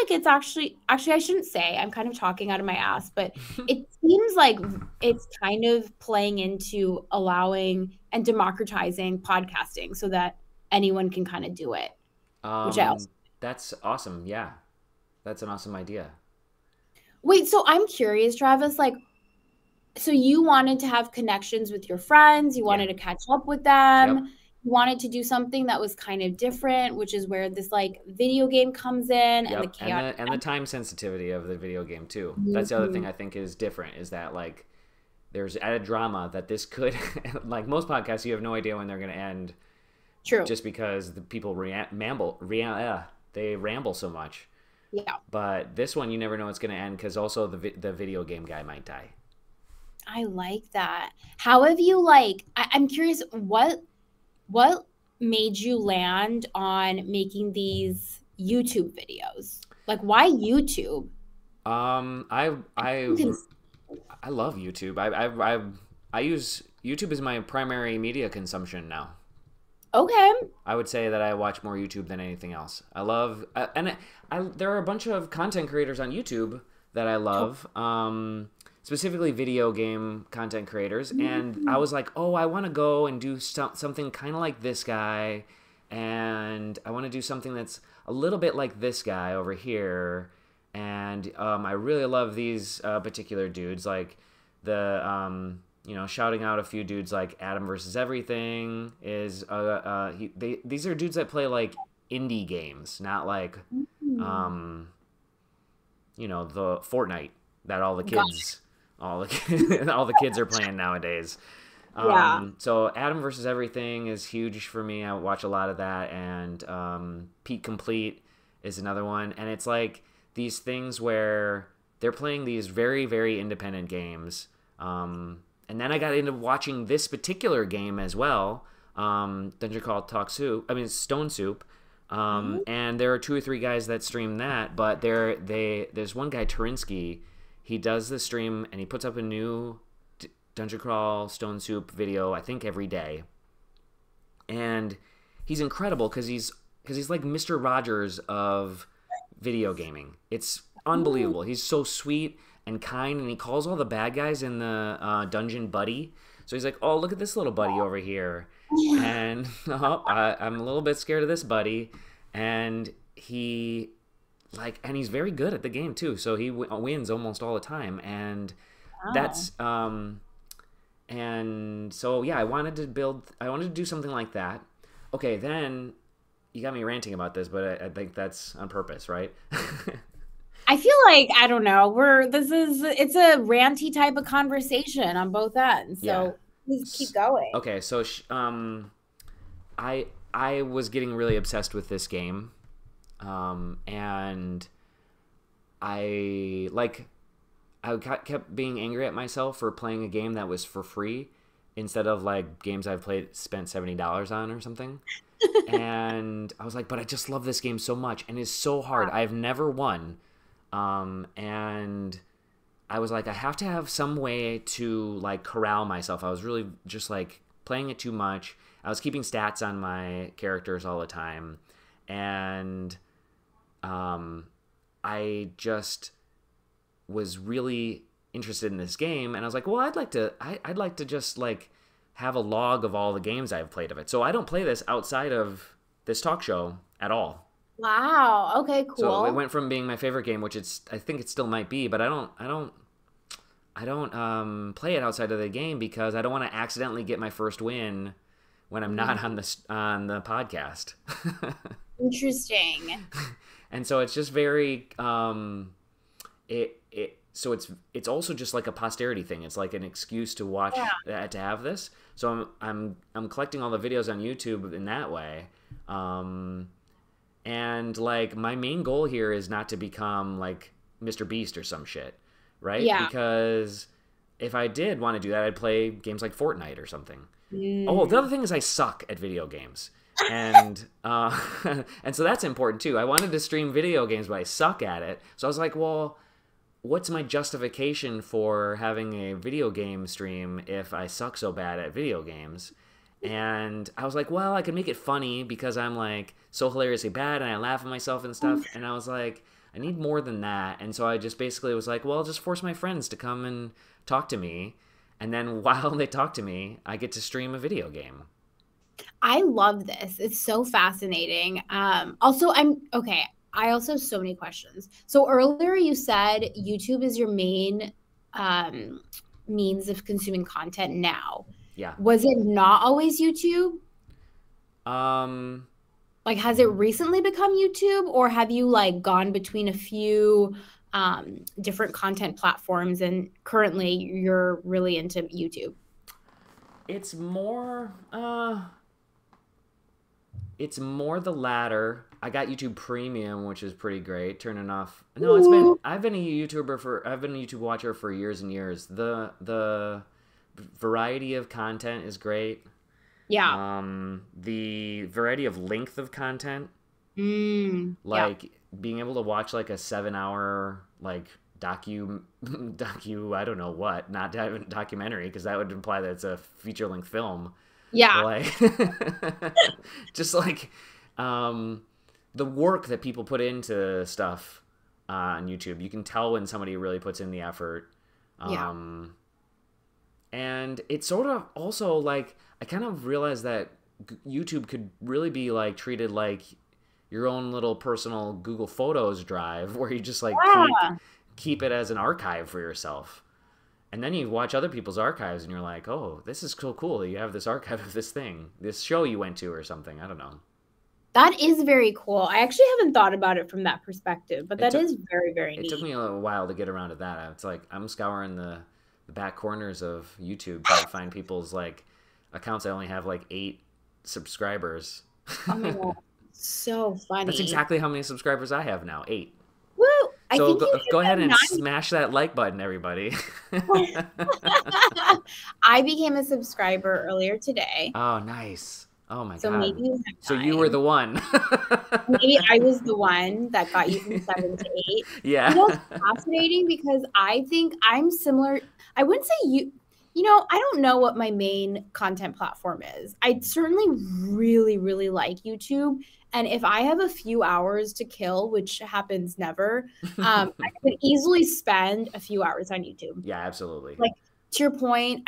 like it's actually I shouldn't say, I'm kind of talking out of my ass, but it seems like it's kind of playing into allowing and democratizing podcasting so that anyone can kind of do it, which I also. Um, that's awesome. Yeah, that's an awesome idea. Wait, so I'm curious, Travis, like, so you wanted to have connections with your friends, you Yeah. wanted to catch up with them, Yep. you wanted to do something that was kind of different, which is where this like video game comes in and the Yep. And chaotic. the time sensitivity of the video game too. That's the other thing Mhm. I think is different is that like there's added drama that this could like most podcasts you have no idea when they're going to end True. just because the people they ramble so much. Yeah. But this one you never know it's going to end cuz also the video game guy might die. I like that. How have you like I'm curious what made you land on making these YouTube videos? Like why YouTube? I You can. I love YouTube. I use YouTube as my primary media consumption now. Okay. I would say that I watch more YouTube than anything else. I love there are a bunch of content creators on YouTube that I love, specifically video game content creators. And I was like, oh, I want to go and do something kind of like this guy, and I want to do something that's a little bit like this guy over here. And I really love these particular dudes, like shouting out a few dudes like Adam versus Everything is these are dudes that play like indie games, not like Mhm. um, the Fortnite that Got all the kids are playing nowadays. Yeah. So Adam versus Everything is huge for me. I watch a lot of that, and Pete Complete is another one, and it's like these things where they're playing these very very independent games. And then I got into watching this particular game as well, Dungeon Crawl Talk Soup. I mean Stone Soup. Mhm. And there are two or three guys that stream that, but there's one guy Terinsky. He does the stream and he puts up a new Dungeon Crawl Stone Soup video I think every day, and he's incredible because he's like Mr. Rogers of video gaming. It's Ooh. unbelievable. He's so sweet and kind, and he calls all the bad guys in the dungeon buddy. So he's like, "Oh, look at this little buddy over here," and oh, I'm a little bit scared of this buddy, and he's very good at the game too. So he wins almost all the time, and Wow. that's and so yeah, I wanted to do something like that. Okay, then you got me ranting about this, but I think that's on purpose, right? I feel like I don't know. It's a ranty type of conversation on both ends. Yeah. So please keep going. Okay, so I was getting really obsessed with this game, and I like kept being angry at myself for playing a game that was for free instead of like games I've spent $70 on or something. And I was like, but I just love this game so much, and it's so hard. I've never won, and I was like, I have to have some way to like corral myself. I was really just like playing it too much. I was keeping stats on my characters all the time, and um, I just was really interested in this game, and I was like, well, I'd like to just like have a log of all the games I've played of it. So I don't play this outside of this talk show at all. Wow. Okay, So it cool. went from being my favorite game, which I think it still might be, but I don't play it outside of the game because I don't want to accidentally get my first win when I'm not Mm, on the podcast. interesting. And so it's just very so it's also just like a posterity thing. It's like an excuse to Yeah. to have this. So I'm collecting all the videos on YouTube in that way. Um, and like my main goal here is not to become like Mr. Beast or some shit, right? Yeah. Because if I did want to do that, I'd play games like Fortnite or something. Oh, the Mm. other thing is I suck at video games. And and so that's important too. I wanted to stream video games, but I suck at it. So I was like, well, what's my justification for having a video game stream if I suck so bad at video games? And I was like, well, I could make it funny because I'm like so hilariously bad and I laugh at myself and stuff. And I was like, I need more than that. And so I just basically was like, well, I'll just force my friends to come and talk to me. And then while they talk to me, I get to stream a video game. I love this. It's so fascinating. Also, I'm okay. I also have so many questions. So earlier you said YouTube is your main um, means of consuming content now. Yeah. Was it not always YouTube? Um, Like, has it recently become YouTube, or have you like gone between a few different content platforms and currently you're really into YouTube? it's more it's more the latter. I got YouTube Premium, which is pretty great. Turning off. No, Ooh. I've been a I've been a YouTube watcher for years and years. The variety of content is great. Yeah. The variety of length of content, Yeah. like being able to watch like a 7 hour like docu I don't know what, not documentary because that would imply that it's a feature length film. But Yeah. like just like the work that people put into stuff on YouTube, you can tell when somebody really puts in the effort. Yeah. Um, and it's sort of also like I kind of realized that YouTube could really be like treated like your own little personal Google Photos drive where you just like Yeah. keep it as an archive for yourself. And then you watch other people's archives and you're like, "Oh, this is so cool that you have this archive of this thing, this show you went to or something." I don't know. That is very cool. I actually haven't thought about it from that perspective, but It that took is very, very it took neat. me a little while to get around to that. It's like I'm scouring the back corners of YouTube trying to find people's like accounts that only have like 8 subscribers. Oh my God. So That's funny. exactly how many subscribers I have now. 8. Woo! I So think you go should ahead have and 9. smash that like button, everybody. I became a subscriber earlier today, Oh, nice. Oh my so maybe God. you have So you were 9. the one. Maybe I was the one that got you from 7 to 8. You Yeah. know, it's fascinating because I think I'm similar. I wouldn't say I don't know what my main content platform is. I certainly really, really like YouTube. And if I have a few hours to kill, which happens never, I could easily spend a few hours on YouTube. Yeah, absolutely. Like, to your point,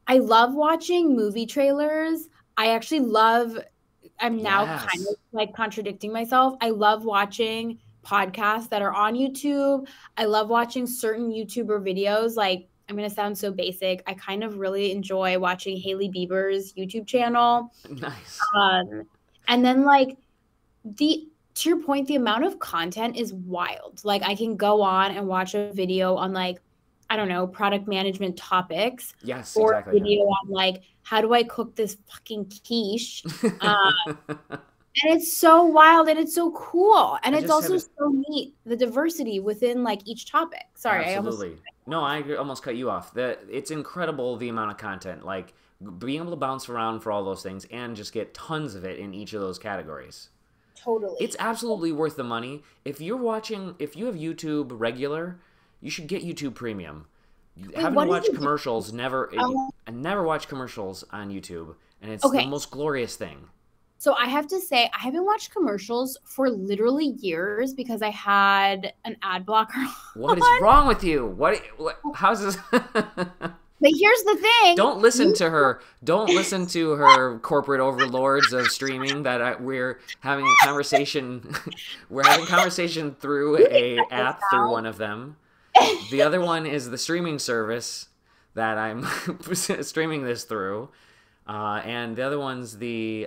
I love watching movie trailers. I actually love I'm now kind of Yes. like contradicting myself. I love watching podcasts that are on YouTube. I love watching certain YouTuber videos. Like, I'm going to sound so basic. I kind of really enjoy watching Hailey Bieber's YouTube channel. Nice. Um, and then like to your point, the amount of content is wild. Like, I can go on and watch a video on like, I don't know, product management topics, Yes, or a exactly. video on like, how do I cook this fucking quiche? And it's so wild and it's so cool. And I it's just also haven't. so neat, the diversity within like each topic. Sorry, I almost Absolutely. No, I almost cut you off. It's incredible the amount of content. Like being able to bounce around for all those things and just get tons of it in each of those categories. It's totally. absolutely worth the money. If you have YouTube regular, you should get YouTube Premium. Wait, Having to what is watch the commercials, never, um, I never watch commercials on YouTube, and it's the okay. most glorious thing. So I have to say, I haven't watched commercials for literally years because I had an ad blocker What is on. wrong with you? How's this? But here's the thing. Don't listen to her. Don't listen to her corporate overlords of streaming. We're having a conversation. We're having conversation through You can a cut this app through out. one of them. The other one is the streaming service that I'm streaming this through, and the other one's the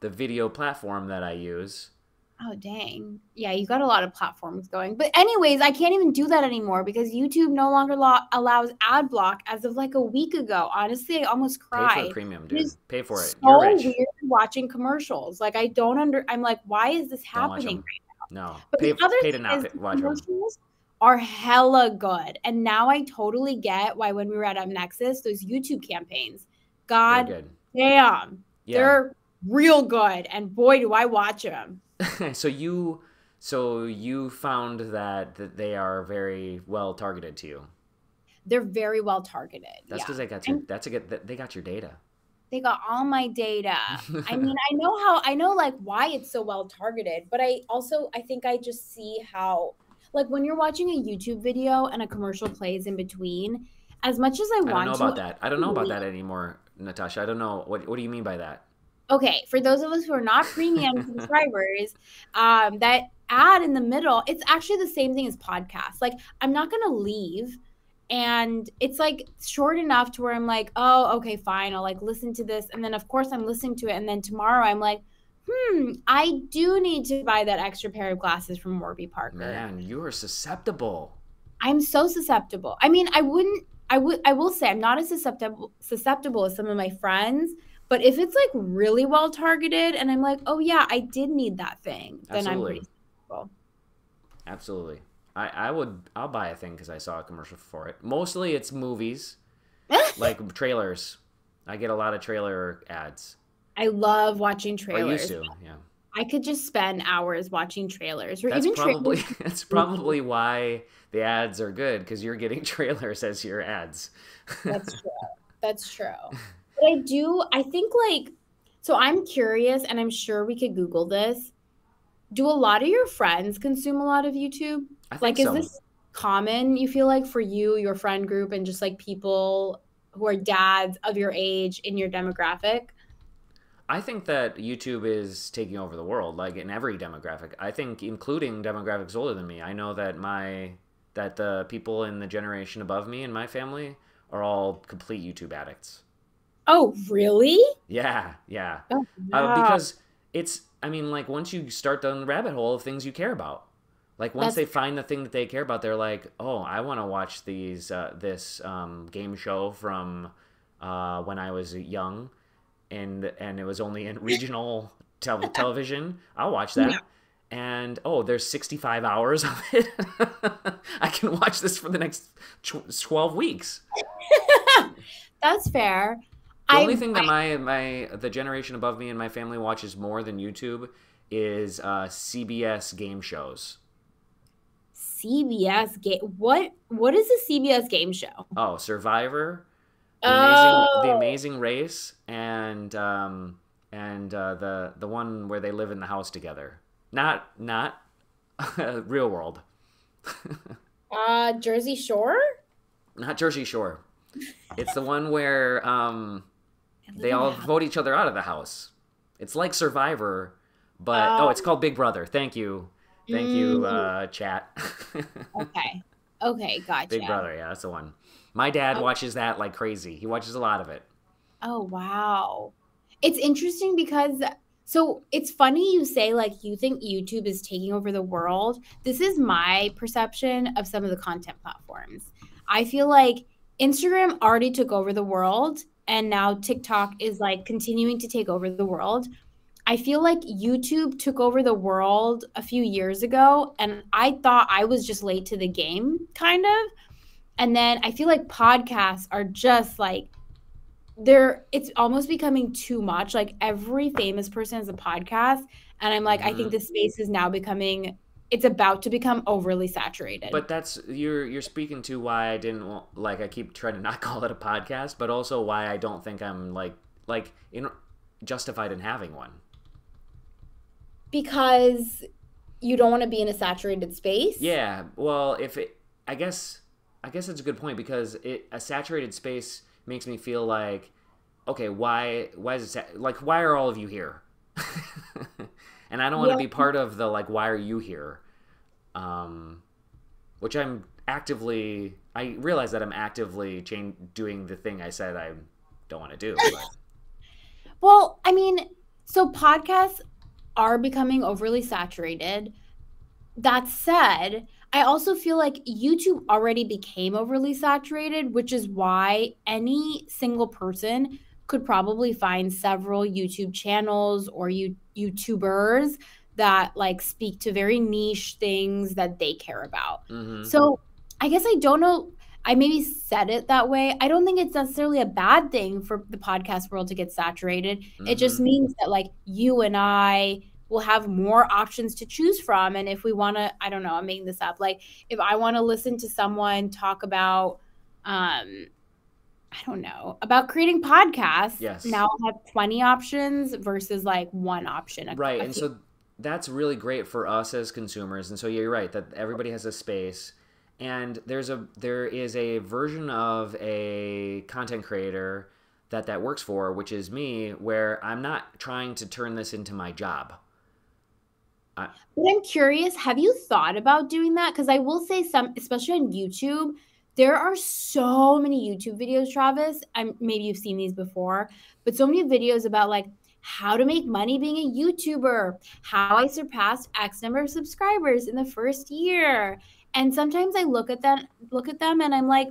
video platform that I use. Oh, dang. Yeah, you got a lot of platforms going. But anyways, I can't even do that anymore because YouTube no longer allows ad block as of like a week ago. Honestly, I almost Pay for the cried. premium, It dude. is Pay for it. You're so rich. weird watching commercials. Like, I'm like, why is this Don't watch happening them. right now? No. But the other Pay to thing not is the watch them. commercials are hella good. And now I totally get why when we were at Nexus, those YouTube campaigns, Very God good. damn, Yeah. they're real good. And boy, do I watch them. So you found that they are very well targeted to you. They're very well targeted. That's Yeah. because they got And your data. They got all my data. I mean, I know like why it's so well targeted, but I think I just see how like when you're watching a YouTube video and a commercial plays in between, as much as I I don't know want to, about that. I don't know about that anymore, Natasha. I don't know. What do you mean by that? okay, for those of us who are not premium subscribers, that ad in the middle, it's actually the same thing as podcasts. Like, I'm not gonna leave, and it's like short enough to where I'm like, oh, okay, fine, I'll like listen to this, and then of course I'm listening to it, and then tomorrow I'm like, I do need to buy that extra pair of glasses from Warby Parker. Man, you are susceptible. I'm so susceptible. I mean, I will say I'm not as susceptible as some of my friends, but if it's like really well targeted and I'm like, "Oh yeah, I did need that thing," then I'm Absolutely. pretty susceptible. Absolutely. I'll buy a thing because I saw a commercial for it. Mostly it's movies, like trailers. I get a lot of trailer ads. I love watching Or used trailers. to, yeah. I could just spend hours watching trailers or That's even trailers. probably that's probably why the ads are good because you're getting trailers as your ads. That's true. That's true. But I think like, so I'm curious and I'm sure we could Google this. Do a lot of your friends consume a lot of YouTube? I think Like, is so. this common, you feel like, for you, your friend group, and just like people who are dads of your age in your demographic? I think that YouTube is taking over the world, like in every demographic. I think, including demographics older than me. I know that the people in the generation above me in my family are all complete YouTube addicts. Oh, really? Yeah, yeah. Oh, wow. Because it's, I mean, like once you start down the rabbit hole of things you care about, like once That's they find the thing that they care about, they're like, oh, I want to watch this game show from when I was young, and it was only in regional television. I'll watch yeah. that. And oh, there's 65 hours of it. I can watch this for the next 12 weeks. That's fair. The only I thing that the generation above me and my family watches more than YouTube is CBS game shows. CBS game. What is a CBS game show? Oh, Survivor, the Oh, Amazing Race, and the one where they live in the house together. Not Real World. Jersey Shore? Not Jersey Shore. It's the one where I live they in a all house. vote each other out of the house. It's like Survivor, but oh, it's Um, called Big Brother. Thank you, mm, chat. okay. Okay, Big gotcha. Brother, yeah, that's the one. My dad Oh, watches that like crazy. He watches a lot of it. oh wow. It's interesting because so it's funny you say like you think YouTube is taking over the world. This is my perception of some of the content platforms. I feel like Instagram already took over the world and now TikTok is like continuing to take over the world. I feel like YouTube took over the world a few years ago and I thought I was just late to the game kind of. And then I feel like podcasts are just like it's almost becoming too much. Like every famous person has a podcast. And I'm like, I think Hmm. the space is now becoming, it's about to become overly saturated. But that's you're speaking to why I didn't want, like I keep trying to not call it a podcast, but also why I don't think I'm like in justified in having one. Because you don't want to be in a saturated space. Yeah, well, if it, I guess it's a good point because a saturated space makes me feel like, okay, why is it like why are all of you here? And I don't want to Yeah. be part of the like why are you here? Um, which I realize that I'm actively doing the thing I said I don't want to do, but Well, I mean, so podcasts are becoming overly saturated. That said, I also feel like YouTube already became overly saturated, which is why any single person could probably find several YouTube channels or YouTubers that like speak to very niche things that they care about. mm-hmm, So I guess I don't know. I maybe said it that way. I don't think it's necessarily a bad thing for the podcast world to get saturated. It mm-hmm. just means that like you and I will have more options to choose from. And if we want to, I don't know, I'm making this up. Like if I want to listen to someone talk about, um, I don't know, about creating podcasts. Yes. Now I have 20 options versus like one option Right. a And few. so that's really great for us as consumers. And so yeah, you're right that everybody has a space. And there is a version of a content creator that works for, which is me, where I'm not trying to turn this into my job. But I'm curious, have you thought about doing that? Because I will say some, especially on YouTube, there are so many YouTube videos, Travis. Maybe you've seen these before, but so many videos about like how to make money being a YouTuber, how I surpassed X number of subscribers in the first year. And sometimes I look at them and I'm like,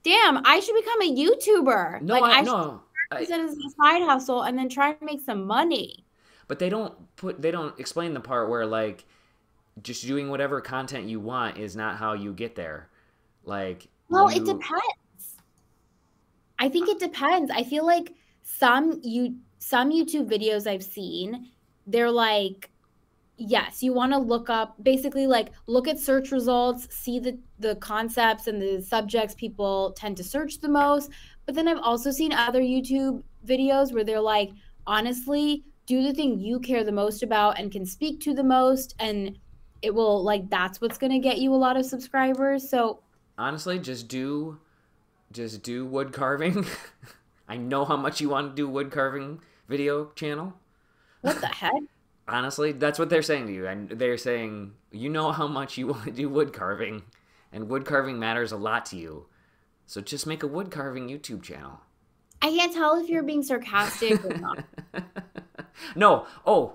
damn, I should become a YouTuber. No, Like I I should no. use I, it as a side hustle and then try to make some money. but they don't explain the part where like just doing whatever content you want is not how you get there. Like Well, it you depends. I think it depends. I feel like some YouTube videos I've seen, they're like, yes, you want to look up basically like look at search results, see the concepts and the subjects people tend to search the most. But then I've also seen other YouTube videos where they're like, honestly, do the thing you care the most about and can speak to the most, and it will like that's what's going to get you a lot of subscribers. So honestly just do wood carving. I know how much you want to do wood carving video channel. what the heck? Honestly, that's what they're saying to you. And they're saying, you know how much you want to do wood carving, and wood carving matters a lot to you. So just make a wood carving YouTube channel. I can't tell if you're being sarcastic or not. No. Oh,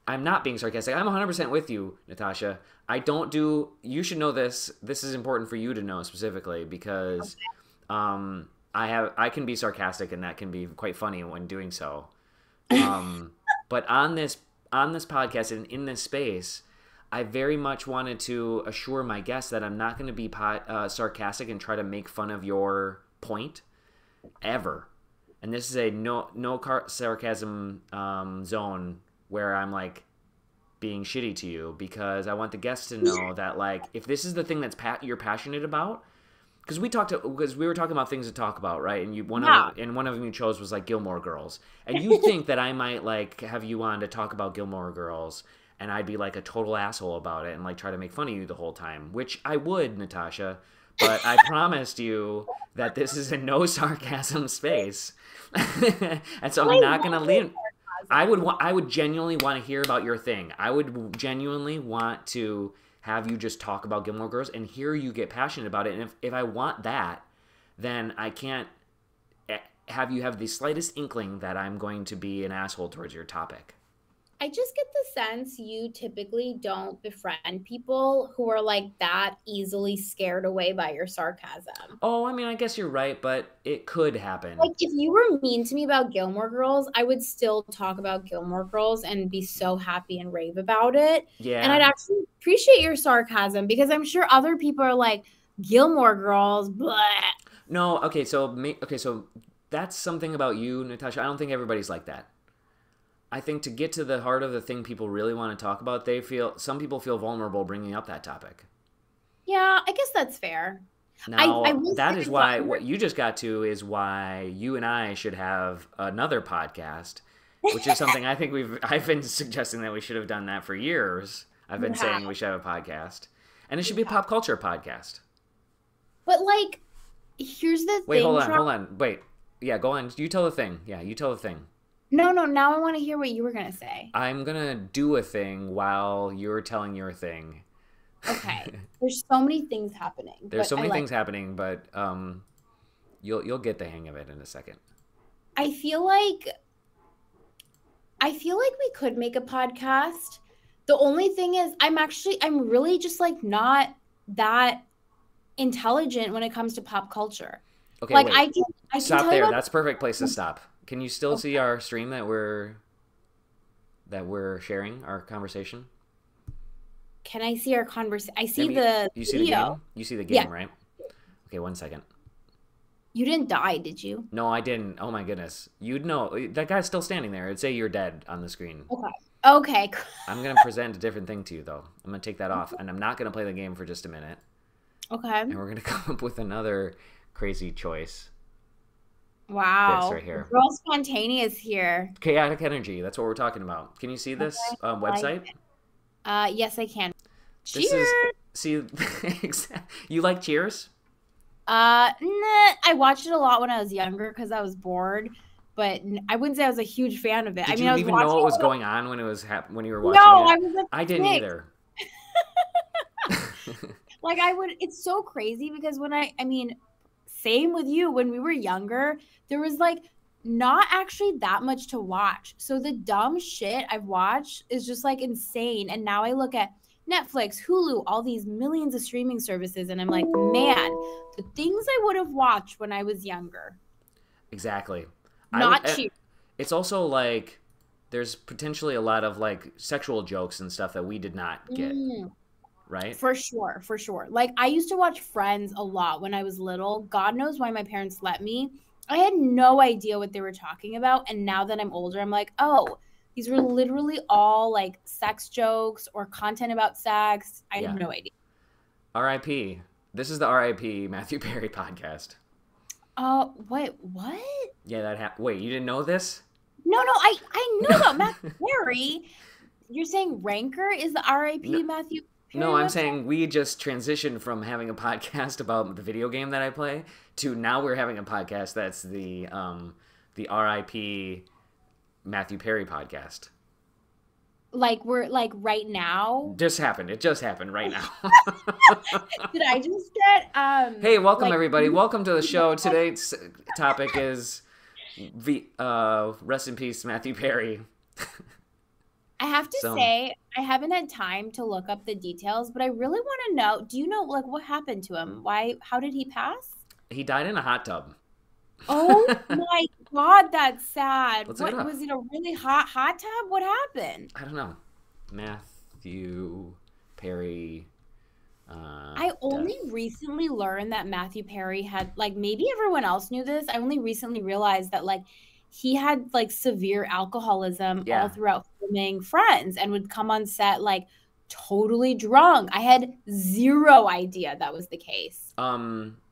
I'm not being sarcastic. I'm 100% with you, Natasha. I don't do. You should know this. This is important for you to know specifically because I can be sarcastic and that can be quite funny when doing so. But on this podcast and in this space, I very much wanted to assure my guests that I'm not going to be sarcastic and try to make fun of your point ever. And this is a sarcasm zone where I'm like being shitty to you because I want the guests to know that like if this is the thing that's you're passionate about, because we were talking about things to talk about, right? And one of them you chose was like Gilmore Girls, and you think that I might like have you on to talk about Gilmore Girls, and I'd be like a total asshole about it and like try to make fun of you the whole time, which I would, Natasha. But I promised you that this is a no sarcasm space, and so I'm not gonna lean. I would genuinely want to hear about your thing. I would genuinely want to have you just talk about Gilmore Girls and hear you get passionate about it. And if I want that, then I can't have you have the slightest inkling that I'm going to be an asshole towards your topic. I just get the sense you typically don't befriend people who are like that easily scared away by your sarcasm. Oh, I mean, I guess you're right, but it could happen. Like if you were mean to me about Gilmore Girls, I would still talk about Gilmore Girls and be so happy and rave about it. Yeah. And I'd actually appreciate your sarcasm because I'm sure other people are like, Gilmore Girls, blah. No, okay, so that's something about you, Natasha. I don't think everybody's like that. I think to get to the heart of the thing people really want to talk about, some people feel vulnerable bringing up that topic. Yeah, I guess that's fair. Now, that is why what you just got to is why you and I should have another podcast, which is something I think I've been suggesting that we should have done that for years. I've been saying we should have a podcast, and it should be a pop culture podcast. But like, here's the thing. Wait, hold on. Wait, yeah, go on. You tell the thing. Yeah, you tell the thing. No. Now I want to hear what you were gonna say. I'm gonna do a thing while you're telling your thing. Okay. There's so many things happening. There's so many things happening, but you'll get the hang of it in a second. I feel like we could make a podcast. The only thing is I'm really just like not that intelligent when it comes to pop culture. Okay, like wait. I can stop tell there. you That's a perfect place to stop. Can you still see our stream that we're sharing, our conversation? Can I see our conversation? I see you see the game? You see the game, right? Okay, 1 second. You didn't die, did you? No, I didn't. Oh my goodness. You'd know. That guy's still standing there. It'd say you're dead on the screen. Okay. I'm going to present a different thing to you, though. I'm going to take that off, and I'm not going to play the game for just a minute. Okay. And we're going to come up with another crazy choice. This Wow. right here. We're all spontaneous here. Chaotic energy. That's what we're talking about. Can you see this Okay. Like, website? yes, I can. This is Cheers. see. You like Cheers? Nah, I watched it a lot when I was younger because I was bored, but I wouldn't say I was a huge fan of it. I Did mean, you I was even know watching what was it going on when it was when you were no, watching it? I was I a didn't kid. either. Like I would it's so crazy because when I mean, same with you when we were younger, there was like not actually that much to watch. So the dumb shit I've watched is just like insane. And now I look at Netflix, Hulu, all these millions of streaming services and I'm like, man, the things I would have watched when I was younger. Exactly. I would. Not cheap. It's also like there's potentially a lot of like sexual jokes and stuff that we did not get. Mm. Right? For sure, for sure. Like I used to watch Friends a lot when I was little. God knows why my parents let me. I had no idea what they were talking about, and now that I'm older, I'm like, "Oh, these were literally all like sex jokes or content about sex." I had Yeah. no idea. R.I.P. This is the R.I.P. Matthew Perry podcast. Wait, what? Yeah, wait, you didn't know this? No, no, I knew about Matthew Perry. You're saying Ranker is the No, R.I.P. Matthew Perry no, I'm website? saying we just transitioned from having a podcast about the video game that I play to now we're having a podcast that's the R.I.P. Matthew Perry podcast. Like we're like right now. Just happened. It just happened right now. Did I just get Hey, welcome like everybody. Welcome to the show. Today's topic is rest in peace, Matthew Perry. I have to So say, I haven't had time to look up the details, but I really want to know, do you know like what happened to him? How did he pass? he died in a hot tub. Oh my God, that's sad. Let's look it What up. was it a really hot tub? What happened? I don't know. Matthew Perry. I Death. only recently learned that Matthew Perry had like maybe everyone else knew this. I only recently realized that like he had like severe alcoholism all Yeah. throughout filming Friends and would come on set like totally drunk. I had zero idea that was the case.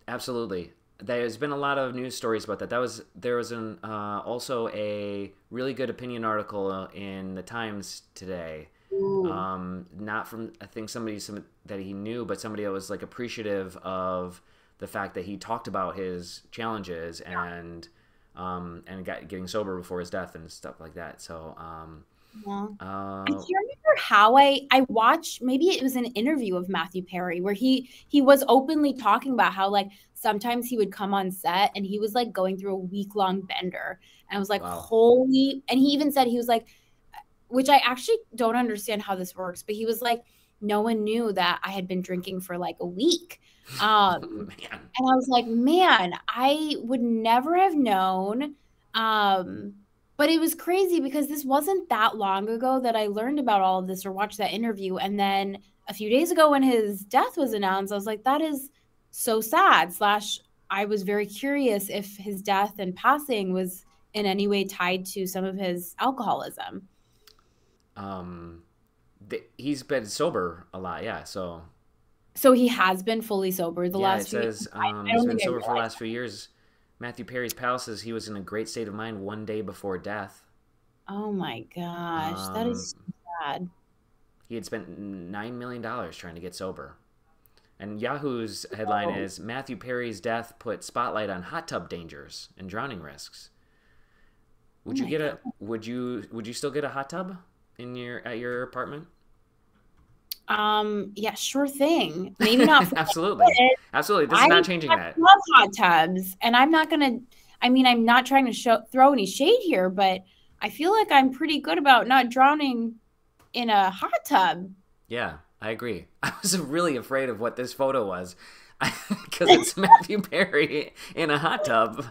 Absolutely. There's been a lot of news stories about that. There was an also a really good opinion article in the Times today. Ooh. Not from I think somebody that he knew, but somebody that was like appreciative of the fact that he talked about his challenges and getting sober before his death and stuff like that. So Yeah. I can't remember how I watched, maybe it was an interview of Matthew Perry where he was openly talking about how like sometimes he would come on set and he was like going through a week-long bender. And I was like, wow. holy, and he even said he was like, which I actually don't understand how this works, but he was like, no one knew that I had been drinking for like a week. Man. And I was like, man, I would never have known. But it was crazy because this wasn't that long ago that I learned about all of this or watched that interview. And then a few days ago when his death was announced, I was like, that is so sad. Slash, I was very curious if his death and passing was in any way tied to some of his alcoholism. He's been sober a lot, yeah. So he has been fully sober the yeah, last it few years. says I he's don't been think I sober for the realized. last few years. Matthew Perry's pal says he was in a great state of mind one day before death. Oh my gosh, that Um, is so sad. he had spent $9 million trying to get sober. And Yahoo's headline Oh, is Matthew Perry's death put spotlight on hot tub dangers and drowning risks. oh Would you my get God. would you still get a hot tub at your apartment? Yeah, sure thing. Maybe not for Absolutely. it. Absolutely. This is I not changing that. love hot tubs, and I'm not gonna. I mean, I'm not trying to throw any shade here, but I feel like I'm pretty good about not drowning in a hot tub. Yeah, I agree. I was really afraid of what this photo was because it's Matthew Perry in a hot tub.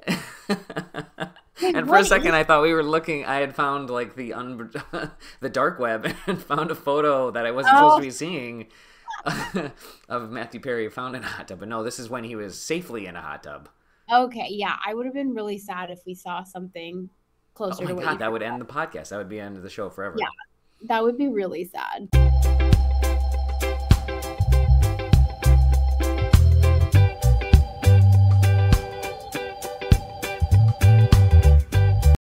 Like, And for a what second, is? I thought we were looking. I had found like the dark web and found a photo that I wasn't supposed to Oh, be seeing of Matthew Perry found in a hot tub. But no, this is when he was safely in a hot tub. okay. Yeah, I would have been really sad if we saw something Oh closer my to what you God, that said. would end the podcast. That would be the end of the show Yeah, forever. that would be really sad.